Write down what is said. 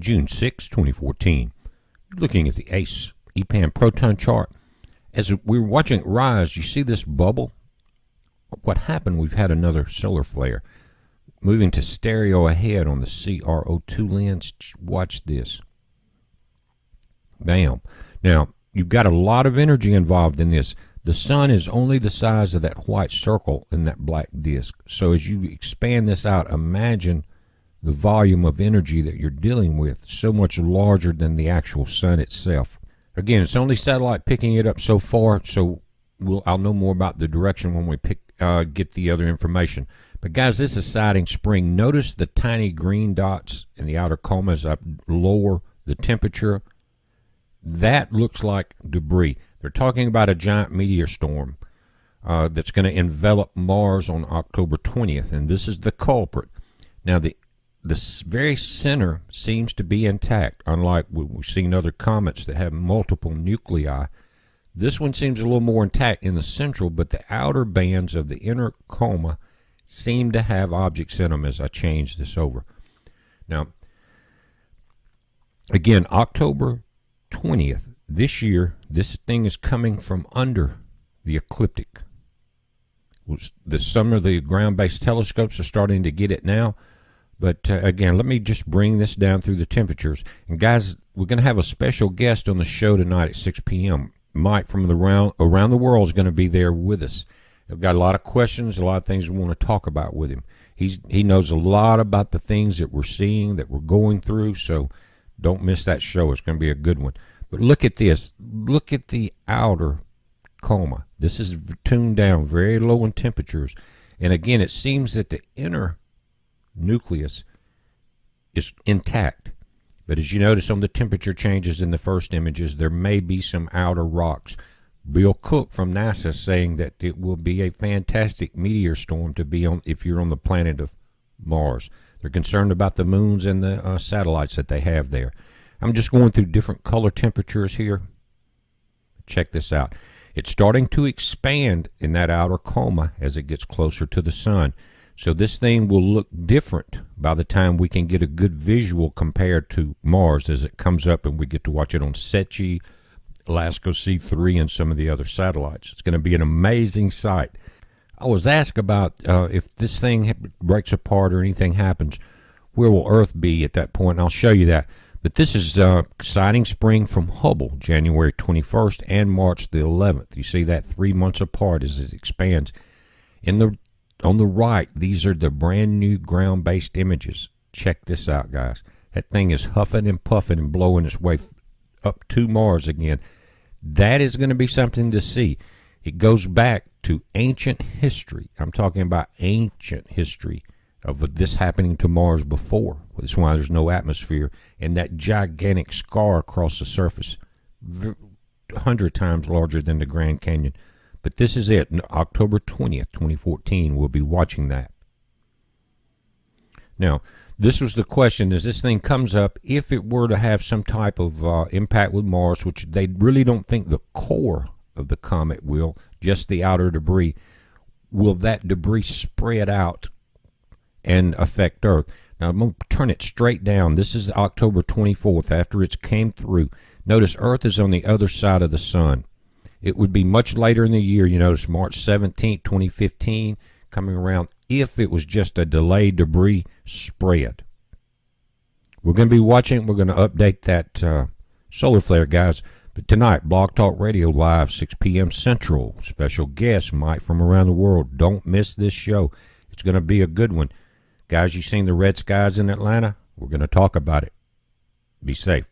June 6, 2014. Looking at the ACE EPAN proton chart. As we're watching it rise, you see this bubble? What happened? We've had another solar flare. Moving to stereo ahead on the CRO2 lens. Watch this. Bam. Now, you've got a lot of energy involved in this. The sun is only the size of that white circle in that black disk. So as you expand this out, imagine the volume of energy that you're dealing with, so much larger than the actual sun itself. Again, it's only satellite picking it up so far, so I'll know more about the direction when we get the other information. But guys, this is Siding Spring. Notice the tiny green dots in the outer coma as I lower the temperature. That looks like debris. They're talking about a giant meteor storm that's going to envelop Mars on October 20th, and this is the culprit. Now, the very center seems to be intact, unlike we've seen other comets that have multiple nuclei. This one seems a little more intact in the central, but the outer bands of the inner coma seem to have objects in them as I change this over. Now, again, October 20th, this year, this thing is coming from under the ecliptic. Some of the ground-based telescopes are starting to get it now. But again, let me just bring this down through the temperatures. And guys, we're going to have a special guest on the show tonight at 6 p.m. Mike from around the world is going to be there with us. I've got a lot of questions, a lot of things we want to talk about with him. He knows a lot about the things that we're seeing, that we're going through, so don't miss that show. It's going to be a good one. But look at this. Look at the outer coma. This is tuned down, very low in temperatures. And again, it seems that the inner nucleus is intact. But as you notice on the temperature changes in the first images, there may be some outer rocks. Bill Cook from NASA saying that it will be a fantastic meteor storm to be on if you're on the planet of Mars. They're concerned about the moons and the satellites that they have there. I'm just going through different color temperatures here. Check this out. It's starting to expand in that outer coma as it gets closer to the sun. So this thing will look different by the time we can get a good visual compared to Mars as it comes up and we get to watch it on SETI, LASCO C3, and some of the other satellites. It's going to be an amazing sight. I was asked about if this thing breaks apart or anything happens, where will Earth be at that point? And I'll show you that. But this is Siding Spring from Hubble, January 21st and March the 11th. You see that 3 months apart as it expands. On the right, these are the brand new ground-based images. Check this out, guys. That thing is huffing and puffing and blowing its way up to Mars again. That is going to be something to see. It goes back to ancient history. I'm talking about ancient history of this happening to Mars before. That's why there's no atmosphere. And that gigantic scar across the surface, 100 times larger than the Grand Canyon. But this is it. October 20th, 2014. We'll be watching that. Now, this was the question. As this thing comes up, if it were to have some type of impact with Mars, which they really don't think the core of the comet will, just the outer debris, will that debris spread out and affect Earth? Now, I'm going to turn it straight down. This is October 24th after it came through. Notice Earth is on the other side of the sun. It would be much later in the year. You notice March 17th, 2015 coming around if it was just a delayed debris spread. We're going to be watching. We're going to update that solar flare, guys. But tonight, Blog Talk Radio Live, 6 p.m. Central. Special guest, Mike from around the world. Don't miss this show. It's going to be a good one. Guys, you seen the red skies in Atlanta? We're going to talk about it. Be safe.